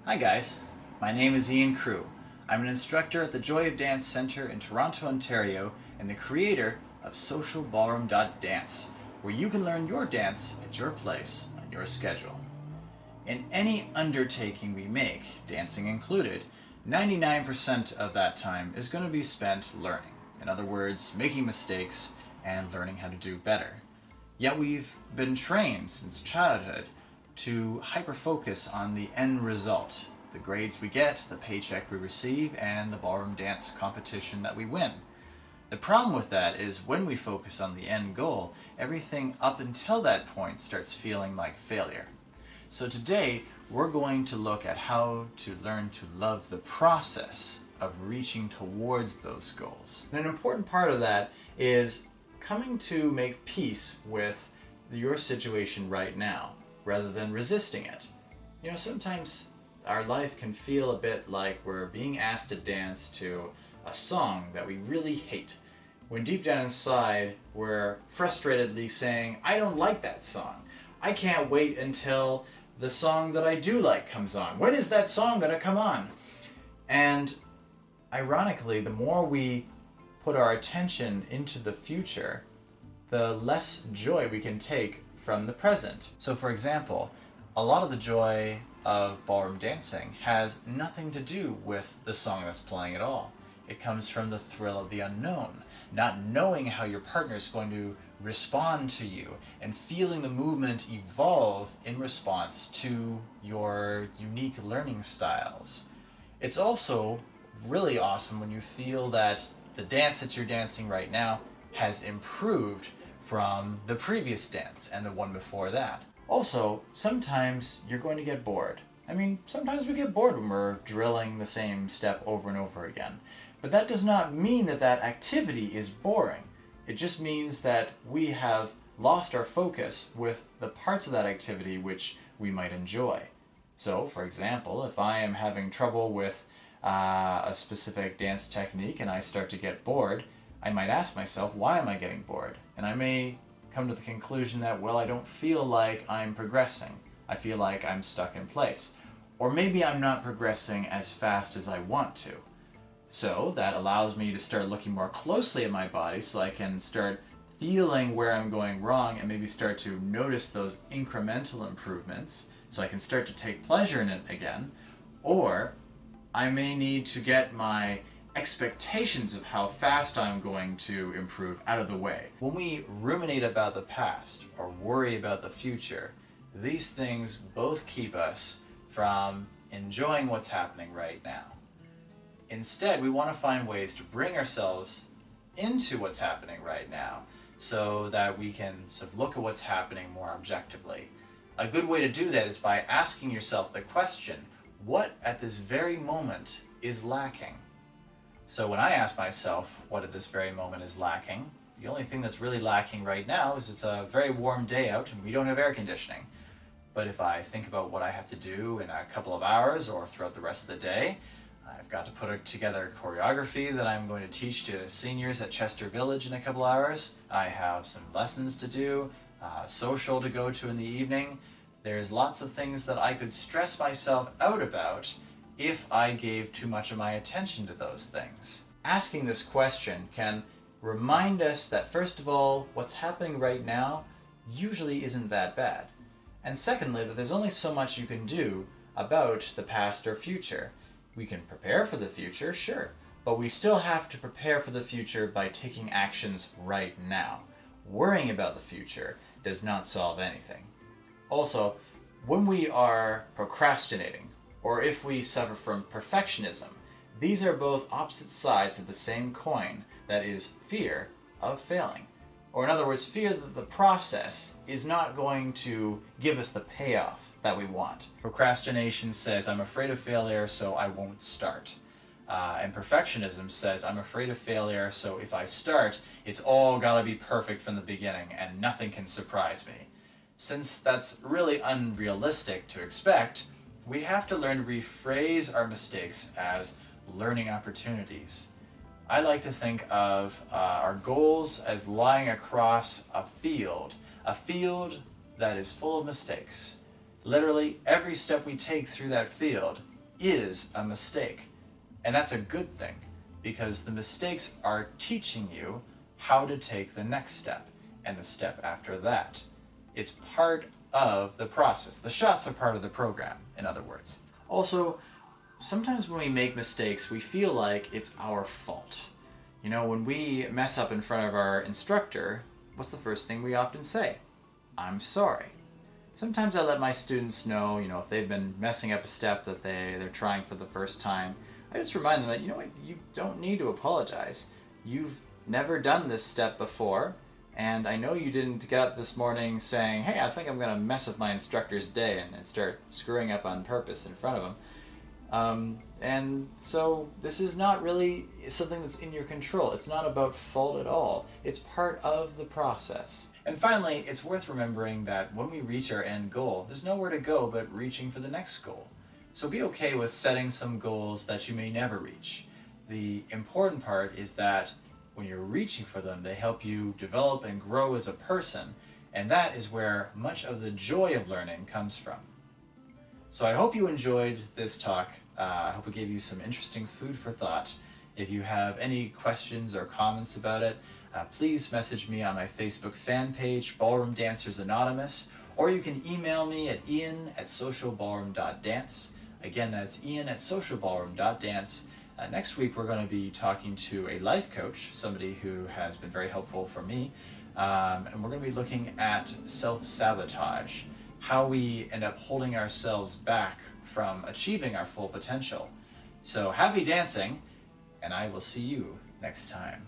Hi guys, my name is Ian Crew. I'm an instructor at the Joy of Dance Center in Toronto, Ontario, and the creator of SocialBallroom.Dance, where you can learn your dance at your place on your schedule. In any undertaking we make, dancing included, 99% of that time is going to be spent learning. In other words, making mistakes and learning how to do better. Yet we've been trained since childhood to hyper-focus on the end result, the grades we get, the paycheck we receive, and the ballroom dance competition that we win. The problem with that is when we focus on the end goal, everything up until that point starts feeling like failure. So today, we're going to look at how to learn to love the process of reaching towards those goals. And an important part of that is coming to make peace with your situation right now, rather than resisting it. You know, sometimes our life can feel a bit like we're being asked to dance to a song that we really hate, when deep down inside we're frustratedly saying, I don't like that song. I can't wait until the song that I do like comes on. When is that song gonna come on? And ironically, the more we put our attention into the future, the less joy we can take from the present. So for example, a lot of the joy of ballroom dancing has nothing to do with the song that's playing at all. It comes from the thrill of the unknown, not knowing how your partner is going to respond to you, and feeling the movement evolve in response to your unique learning styles. It's also really awesome when you feel that the dance that you're dancing right now has improved from the previous dance and the one before that. Also, sometimes you're going to get bored. I mean, sometimes we get bored when we're drilling the same step over and over again. But that does not mean that that activity is boring. It just means that we have lost our focus with the parts of that activity which we might enjoy. So, for example, if I am having trouble with a specific dance technique and I start to get bored, I might ask myself, why am I getting bored? And I may come to the conclusion that, well, I don't feel like I'm progressing. I feel like I'm stuck in place. Or maybe I'm not progressing as fast as I want to. So that allows me to start looking more closely at my body so I can start feeling where I'm going wrong and maybe start to notice those incremental improvements so I can start to take pleasure in it again. Or I may need to get my expectations of how fast I'm going to improve out of the way. When we ruminate about the past or worry about the future, these things both keep us from enjoying what's happening right now. Instead, we want to find ways to bring ourselves into what's happening right now so that we can sort of look at what's happening more objectively. A good way to do that is by asking yourself the question, what at this very moment is lacking? So when I ask myself what at this very moment is lacking, the only thing that's really lacking right now is it's a very warm day out and we don't have air conditioning. But if I think about what I have to do in a couple of hours or throughout the rest of the day, I've got to put together choreography that I'm going to teach to seniors at Chester Village in a couple hours. I have some lessons to do, social to go to in the evening. There's lots of things that I could stress myself out about if I gave too much of my attention to those things. Asking this question can remind us that, first of all, what's happening right now usually isn't that bad. And secondly, that there's only so much you can do about the past or future. We can prepare for the future, sure, but we still have to prepare for the future by taking actions right now. Worrying about the future does not solve anything. Also, when we are procrastinating, or if we suffer from perfectionism, these are both opposite sides of the same coin, that is, fear of failing. Or in other words, fear that the process is not going to give us the payoff that we want. Procrastination says, I'm afraid of failure, so I won't start. And perfectionism says, I'm afraid of failure, so if I start, it's all gotta be perfect from the beginning and nothing can surprise me. Since that's really unrealistic to expect, we have to learn to rephrase our mistakes as learning opportunities. I like to think of our goals as lying across a field that is full of mistakes. Literally, every step we take through that field is a mistake. And that's a good thing, because the mistakes are teaching you how to take the next step and the step after that. It's part of the process. The shots are part of the program, in other words. Also, sometimes when we make mistakes, we feel like it's our fault. You know, when we mess up in front of our instructor, what's the first thing we often say? I'm sorry. Sometimes I let my students know, if they've been messing up a step that they're trying for the first time, I just remind them that, you don't need to apologize. You've never done this step before, and I know you didn't get up this morning saying, hey, I think I'm going to mess with my instructor's day and start screwing up on purpose in front of him. And so this is not really something that's in your control. It's not about fault at all. It's part of the process. And finally, it's worth remembering that when we reach our end goal, there's nowhere to go but reaching for the next goal. So be okay with setting some goals that you may never reach. The important part is that when you're reaching for them, they help you develop and grow as a person, and that is where much of the joy of learning comes from. So I hope you enjoyed this talk. I hope it gave you some interesting food for thought. If you have any questions or comments about it, please message me on my Facebook fan page, Ballroom Dancers Anonymous, or you can email me at ian@SocialBallroom.Dance. Again, that's ian@SocialBallroom.Dance. Next week we're going to be talking to a life coach, somebody who has been very helpful for me, and we're going to be looking at self-sabotage, how we end up holding ourselves back from achieving our full potential. So happy dancing, and I will see you next time.